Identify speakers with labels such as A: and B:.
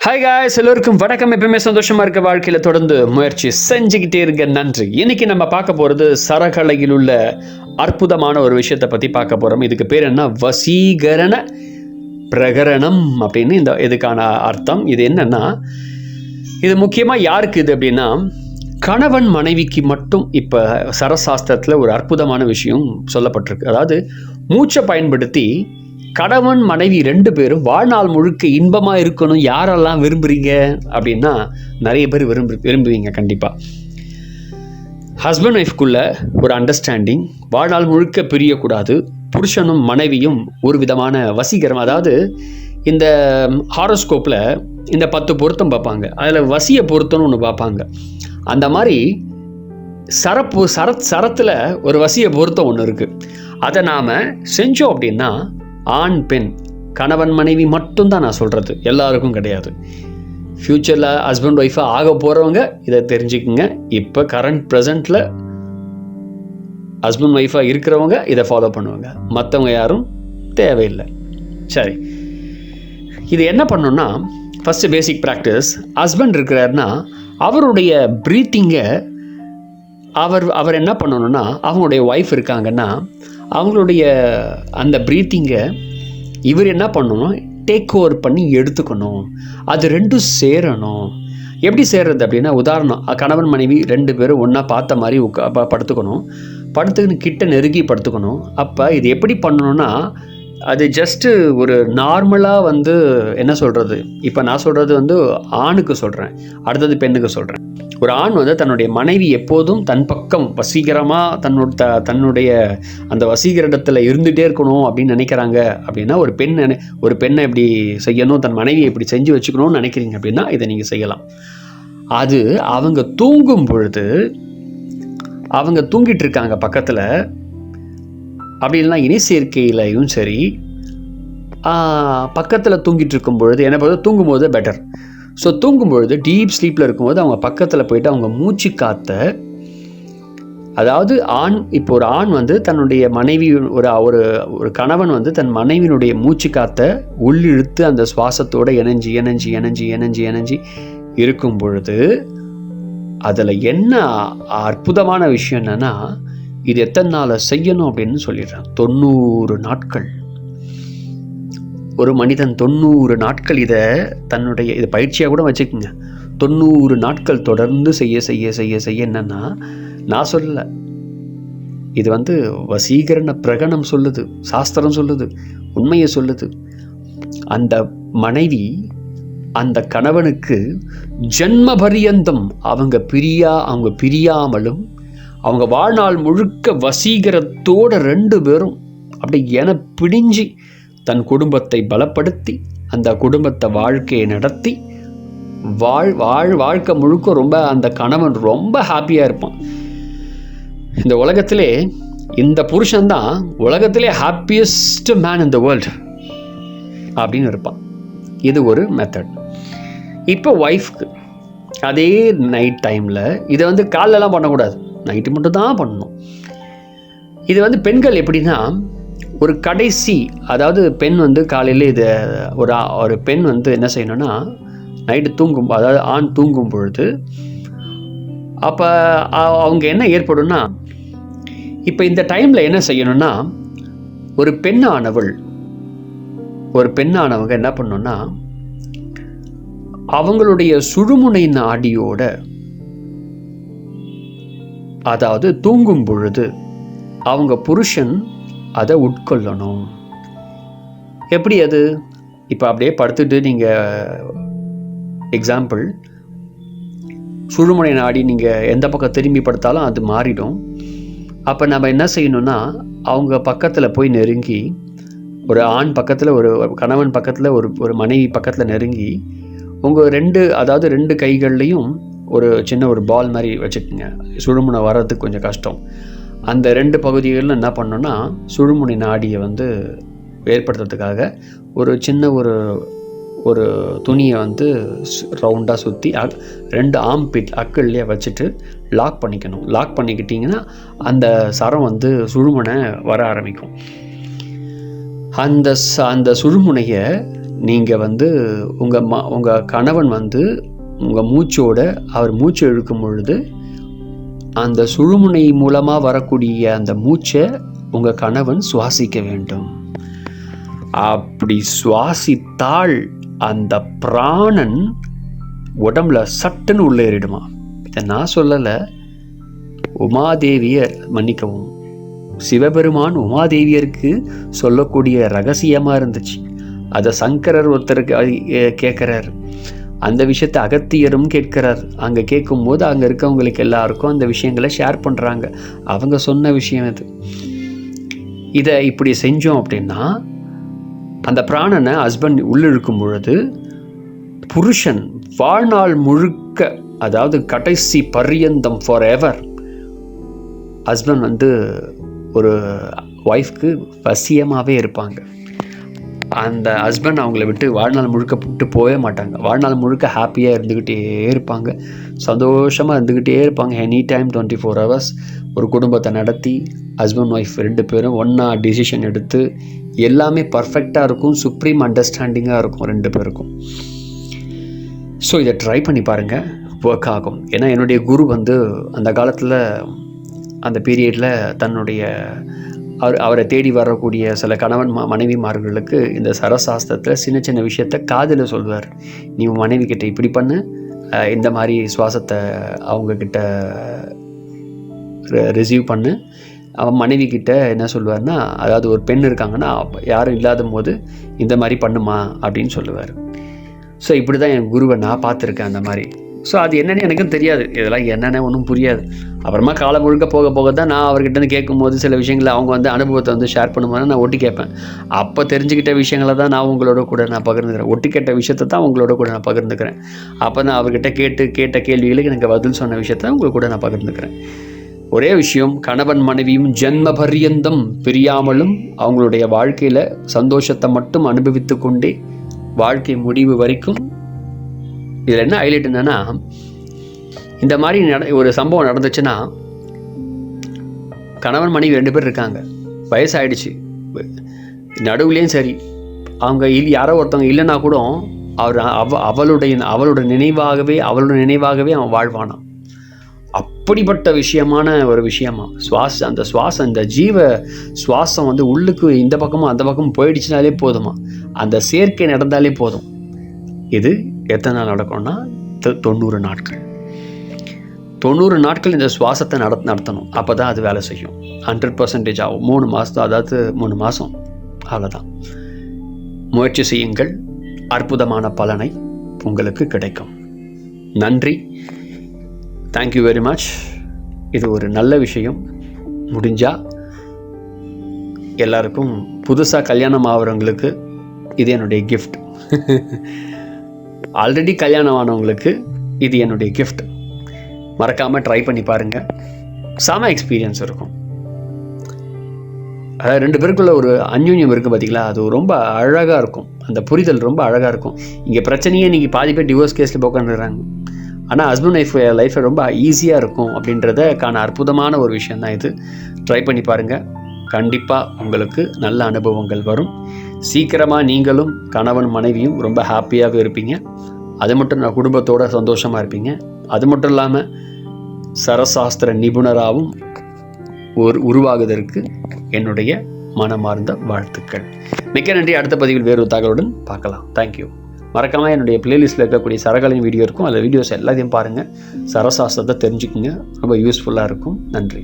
A: Hi guys, எல்லோருக்கும் வணக்கம். எப்பவுமே சந்தோஷமா இருக்க வாழ்க்கையில தொடர்ந்து முயற்சி செஞ்சுக்கிட்டே இருக்க. நன்றி. இன்னைக்கு நம்ம பார்க்க போறது சரகலையில் உள்ள அற்புதமான ஒரு விஷயத்தை பத்தி பார்க்க போறோம். இதுக்கு பேர் என்ன? வசீகரண பிரகரணம் அப்படின்னு இதுக்கான அர்த்தம். இது என்னன்னா, இது முக்கியமா யாருக்கு இது அப்படின்னா, கணவன் மனைவிக்கு மட்டும் இப்போ சரசாஸ்திரத்தில் ஒரு அற்புதமான விஷயம் சொல்லப்பட்டிருக்கு. அதாவது மூச்சை பயன்படுத்தி கணவன் மனைவி 2 பேரும் வாழ்நாள் முழுக்க இன்பமாக இருக்கணும். யாரெல்லாம் விரும்புகிறீங்க அப்படின்னா, நிறைய பேர் விரும்புவீங்க கண்டிப்பாக. ஹஸ்பண்ட் ஒய்ஃப்குள்ள ஒரு அண்டர்ஸ்டாண்டிங், வாழ்நாள் முழுக்க பிரியக்கூடாது. புருஷனும் மனைவியும் ஒரு விதமான வசீகரம், அதாவது இந்த ஹாரோஸ்கோப்பில் இந்த 10 பொருத்தம் பார்ப்பாங்க. அதில் வசிய பொருத்தம்னு ஒன்று பார்ப்பாங்க. அந்த மாதிரி சரத்தில் ஒரு வசிய பொருத்தம் ஒன்று இருக்குது. அதை நாம் செஞ்சோம் அப்படின்னா, ஆண் பெண் கணவன் மனைவி மட்டும்தான் நான் சொல்கிறது, எல்லாருக்கும் கிடையாது. ஃப்யூச்சரில் ஹஸ்பண்ட் ஒய்ஃபாக ஆக போகிறவங்க இதை தெரிஞ்சுக்குங்க. இப்போ ப்ரெசண்ட்டில் ஹஸ்பண்ட் ஒய்ஃபாக இருக்கிறவங்க இதை ஃபாலோ பண்ணுவாங்க, மற்றவங்க யாரும் தேவையில்லை. சரி, இது என்ன பண்ணணும்னா, ஃபஸ்ட்டு பேசிக் ப்ராக்டிஸ். ஹஸ்பண்ட் இருக்கிறாருன்னா அவருடைய ப்ரீத்திங்கை அவர் என்ன பண்ணணும்னா, அவங்களுடைய ஒய்ஃப் இருக்காங்கன்னா அவங்களுடைய அந்த ப்ரீத்திங்கை இவர் என்ன பண்ணணும், டேக் ஓவர் பண்ணி எடுத்துக்கணும். அது ரெண்டும் சேரணும். எப்படி சேர்றது அப்படின்னா, உதாரணம், கணவன் மனைவி 2 பேரும் ஒன்றா பார்த்த மாதிரி படுத்துக்கணும், கிட்ட நெருங்கி படுத்துக்கணும். அப்போ இது எப்படி பண்ணணும்னா, அது ஜஸ்ட்டு ஒரு நார்மலாக என்ன சொல்கிறது, இப்போ நான் சொல்கிறது ஆணுக்கு சொல்கிறேன், அடுத்தது பெண்ணுக்கு சொல்கிறேன். ஒரு ஆண் தன்னுடைய மனைவி எப்போதும் தன் பக்கம் வசீகரமாக தன்னுடைய அந்த வசீகரத்தில் இருந்துகிட்டே இருக்கணும் அப்படின்னு நினைக்கிறாங்க. அப்படின்னா ஒரு பெண்ணை எப்படி செய்யணும், தன் மனைவியை எப்படி செஞ்சு வச்சுக்கணும்னு நினைக்கிறீங்க அப்படின்னா இதை நீங்கள் செய்யலாம். அது அவங்க தூங்கும் பொழுது, அவங்க தூங்கிட்டு இருக்காங்க பக்கத்தில், அப்படி இல்லைனா இணை சேர்க்கையிலையும் சரி, பக்கத்தில் தூங்கிட்டு இருக்கும் பொழுது, என்ன பொறுத்த தூங்கும்போது பெட்டர். ஸோ தூங்கும்பொழுது டீப் ஸ்லீப்பில் இருக்கும்போது அவங்க பக்கத்தில் போயிட்டு அவங்க மூச்சு காத்த, அதாவது இப்போ ஒரு ஆண் தன்னுடைய மனைவி, ஒரு கணவன் தன் மனைவியினுடைய மூச்சு காத்த உள்ளிழுத்து அந்த சுவாசத்தோடு இணைஞ்சி இருக்கும் பொழுது, அதில் என்ன அற்புதமான விஷயம் என்னென்னா, இது எத்தனை நாளை செய்யணும் அப்படின்னு சொல்லிடுறான். 90 நாட்கள். ஒரு மனிதன் 90 நாட்கள் இதை இது பயிற்சியாக கூட வச்சுக்கோங்க. 90 நாட்கள் தொடர்ந்து செய்ய என்னன்னா, நான் சொல்லலை, இது வசீகரண பிரகடனம் சொல்லுது, சாஸ்திரம் சொல்லுது, உண்மையை சொல்லுது. அந்த மனைவி அந்த கணவனுக்கு ஜன்ம பரியந்தம் அவங்க பிரியாமலும், அவங்க வாழ்நாள் முழுக்க வசீகரத்தோட 2 பேரும் அப்படி பிடிஞ்சு தன் குடும்பத்தை பலப்படுத்தி, அந்த குடும்பத்தை வாழ்க்கையை நடத்தி, வாழ்க்கை முழுக்க ரொம்ப அந்த கணவன் ரொம்ப ஹாப்பியாக இருப்பான். இந்த உலகத்திலே இந்த புருஷன்தான் உலகத்திலே happiest man in the world அப்படின்னு இருப்பான். இது ஒரு மெத்தட். இப்போ ஒய்ஃப்க்கு அதே நைட் டைமில் இதை காலைலலாம் பண்ணக்கூடாது, நைட்டு மட்டும் தான் பண்ணணும். இது பெண்கள் எப்படின்னா, ஒரு கடைசி, அதாவது பெண் காலையில் இதை ஒரு பெண் என்ன செய்யணும்னா, நைட்டு அதாவது ஆண் தூங்கும் பொழுது, அப்போ அவங்க என்ன ஏற்படும்னா, இப்போ இந்த டைமில் என்ன செய்யணும்னா, ஒரு பெண்ணானவங்க என்ன பண்ணணும்னா, அவங்களுடைய சுழுமுனை நாடியோட, அதாவது தூங்கும் பொழுது அவங்க புருஷன் அதை உட்கொள்ளணும். எப்படி அது? இப்போ அப்படியே படுத்துட்டு நீங்கள் எக்ஸாம்பிள், சுழுமுனை நாடி நீங்கள் எந்த பக்கம் திரும்பி படுத்தாலும் அது மாறிடும். அப்போ நம்ம என்ன செய்யணும்னா, அவங்க பக்கத்தில் போய் நெருங்கி, ஒரு ஆண் பக்கத்தில், ஒரு கணவன் பக்கத்தில், ஒரு மனைவி பக்கத்தில் நெருங்கி, உங்கள் 2 கைகள்லையும் ஒரு சின்ன ஒரு பால் மாதிரி வச்சுக்கோங்க. சுழுமுனை வர்றதுக்கு கொஞ்சம் கஷ்டம். அந்த 2 பகுதிகளில் என்ன பண்ணோன்னா, சுழுமுனை நாடியை ஏற்படுத்துறதுக்காக ஒரு சின்ன ஒரு துணியை ரவுண்டாக சுற்றி 2 ஆம்பிட் அக்கள்லேயே வச்சுட்டு லாக் பண்ணிக்கணும். லாக் பண்ணிக்கிட்டிங்கன்னா அந்த சரம் சுழுமுனை வர ஆரம்பிக்கும். அந்த சுழுமுனையை நீங்கள் வந்து உங்கள் கணவன் வந்து உங்கள் மூச்சோட அவர் மூச்சு இழுக்கும் பொழுது அந்த சுழுமுனை மூலமாக வரக்கூடிய அந்த மூச்சை உங்கள் கணவன் சுவாசிக்க வேண்டும். அப்படி சுவாசித்தால் அந்த பிராணன் உடம்புல சட்டுன்னு உள்ளே ஏறிடுமா. இதை நான் சொல்லலை, உமாதேவியர், மன்னிக்கவும், சிவபெருமான் உமாதேவியருக்கு சொல்லக்கூடிய ரகசியமாக இருந்துச்சு. அதை சங்கரர் ஒருத்தருக்கு கேட்குறார். அந்த விஷயத்தை அகத்தியரும் கேட்குறார். அங்கே கேட்கும்போது அங்கே இருக்கவங்களுக்கு எல்லாருக்கும் அந்த விஷயங்களை ஷேர் பண்ணுறாங்க. அவங்க சொன்ன விஷயம் இது. இதை இப்படி செஞ்சோம் அப்படின்னா அந்த பிராணனை ஹஸ்பண்ட் உள்ளிழுக்கும் பொழுது புருஷன் வாழ்நாள் முழுக்க, அதாவது கடைசி பர்யந்தம், ஃபார் எவர், ஹஸ்பண்ட் வந்து ஒரு ஒய்ஃப்க்கு வசியமாகவே இருப்பாங்க. அந்த ஹஸ்பண்ட் அவங்கள விட்டு வாழ்நாள் முழுக்க விட்டு போகவே மாட்டாங்க. வாழ்நாள் முழுக்க ஹாப்பியாக இருந்துக்கிட்டே இருப்பாங்க, சந்தோஷமாக இருந்துக்கிட்டே இருப்பாங்க. எனி டைம் 24 hours ஒரு குடும்பத்தை நடத்தி ஹஸ்பண்ட் ஒய்ஃப் 2 பேரும் ஒன்றா டிசிஷன் எடுத்து எல்லாமே பர்ஃபெக்டாக இருக்கும், சுப்ரீம் அண்டர்ஸ்டாண்டிங்காக இருக்கும் 2 பேருக்கும். ஸோ இதை ட்ரை பண்ணி பாருங்கள், ஒர்க் ஆகும். ஏன்னா என்னுடைய குரு வந்து அந்த காலத்தில் அந்த பீரியடில் தன்னுடைய அவரை தேடி வரக்கூடிய சில கணவன் மனைவிமார்களுக்கு இந்த சரசாஸ்திரத்தில் சின்ன சின்ன விஷயத்த காதில் சொல்வார். நீ மனைவி கிட்ட இப்படி பண்ணு, இந்த மாதிரி சுவாசத்தை அவங்கக்கிட்ட ரிசீவ் பண்ணு. அவன் மனைவி கிட்ட என்ன சொல்லுவார்னா, அதாவது ஒரு பெண் இருக்காங்கன்னா யாரும் இல்லாத போது இந்த மாதிரி பண்ணுமா அப்படின்னு சொல்லுவார். ஸோ இப்படி தான் என் குருவை நான் பார்த்துருக்கேன் அந்த மாதிரி. ஸோ அது என்னென்னு எனக்கும் தெரியாது, இதெல்லாம் என்னென்ன ஒன்றும் புரியாது. அப்புறமா காலம் முழுக்க போக போக தான் நான் அவர்கிட்ட கேட்கும்போது சில விஷயங்களை அவங்க வந்து அனுபவத்தை வந்து ஷேர் பண்ணும்போது நான் ஒட்டி கேட்பேன். அப்போ தெரிஞ்சுக்கிட்ட விஷயங்களை தான் நான் உங்களோட கூட நான் பகிர்ந்துக்கிறேன். ஒட்டி கேட்ட விஷயத்தை தான் உங்களோட கூட நான் பகிர்ந்துக்கிறேன். அப்போ நான் அவர்கிட்ட கேட்ட கேள்விகளுக்கு எனக்கு பதில் சொன்ன விஷயத்தை உங்களை கூட நான் பகிர்ந்துக்கிறேன். ஒரே விஷயம், கணவன் மனைவியும் ஜென்ம பர்யந்தம் பிரியாமலும் அவங்களுடைய வாழ்க்கையில் சந்தோஷத்தை மட்டும் அனுபவித்து கொண்டே வாழ்க்கை முடிவு வரைக்கும். இதில் என்ன ஹைலைட் என்னன்னா, இந்த மாதிரி ஒரு சம்பவம் நடந்துச்சுன்னா, கணவன் மனைவி 2 பேர் இருக்காங்க, வயசாகிடுச்சு, நடுவுலேயும் சரி, அவங்க யாரோ ஒருத்தவங்க இல்லைன்னா கூட அவளோட நினைவாகவே அவன் வாழ்வானான். அப்படிப்பட்ட விஷயமான ஒரு விஷயமா அந்த சுவாசம், இந்த ஜீவ சுவாசம் வந்து உள்ளுக்கு இந்த பக்கமும் அந்த பக்கமும் போயிடுச்சுனாலே போதுமா, அந்த சேர்க்கை நடந்தாலே போதும். இது எத்தனை நாள் நடக்கும்னா 90 நாட்கள். 90 நாட்கள் இந்த சுவாசத்தை நடத்தணும். அப்போ தான் அது வேலை செய்யும். 100% ஆகும். 3 மாதம், அதாவது 3 மாதம், அவ்வளோதான். முயற்சி செய்யுங்கள், அற்புதமான பலனை உங்களுக்கு கிடைக்கும். நன்றி, தேங்க்யூ வெரி மச். இது ஒரு நல்ல விஷயம். முடிஞ்சால் எல்லாருக்கும் புதுசாக கல்யாணம் ஆகிறவங்களுக்கு இது என்னுடைய கிஃப்ட். ஆல்ரெடி கல்யாணம் ஆனவங்களுக்கு இது என்னுடைய கிஃப்ட். மறக்காமல் ட்ரை பண்ணி பாருங்கள், செம எக்ஸ்பீரியன்ஸ் இருக்கும். அதாவது 2 பேருக்குள்ள ஒரு அந்யோன்யம் இருக்குது பார்த்தீங்களா, அது ரொம்ப அழகாக இருக்கும். அந்த புரிதல் ரொம்ப அழகாக இருக்கும். இங்கே பிரச்சனையே இன்றைக்கி பாதி பேர் டிவோர்ஸ் கேஸில் உட்காந்துடுறாங்க. ஆனால் ஹஸ்பண்ட் ஒய்ஃப் லைஃப்பை ரொம்ப ஈஸியாக இருக்கும் அப்படின்றதுக்கான அற்புதமான ஒரு விஷயந்தான் இது. ட்ரை பண்ணி பாருங்கள், கண்டிப்பாக உங்களுக்கு நல்ல அனுபவங்கள் வரும். சீக்கிரமாக நீங்களும் கணவன் மனைவியும் ரொம்ப ஹாப்பியாகவே இருப்பீங்க. அது மட்டும் நான் குடும்பத்தோடு சந்தோஷமாக இருப்பீங்க. அது மட்டும் இல்லாமல் சரசாஸ்திர நிபுணராகவும் உருவாகுவதற்கு என்னுடைய மனமார்ந்த வாழ்த்துக்கள். மிக்க நன்றி. அடுத்த பதிவில் வேறு தகவலுடன் பார்க்கலாம். தேங்க்யூ. மறக்காமல் என்னுடைய பிளேலிஸ்ட்டில் இருக்கக்கூடிய சரகளின் வீடியோ இருக்கும், அதில் வீடியோஸ் எல்லாத்தையும் பாருங்கள். சரசாஸ்திரத்தை தெரிஞ்சுக்குங்க, ரொம்ப யூஸ்ஃபுல்லாக இருக்கும். நன்றி.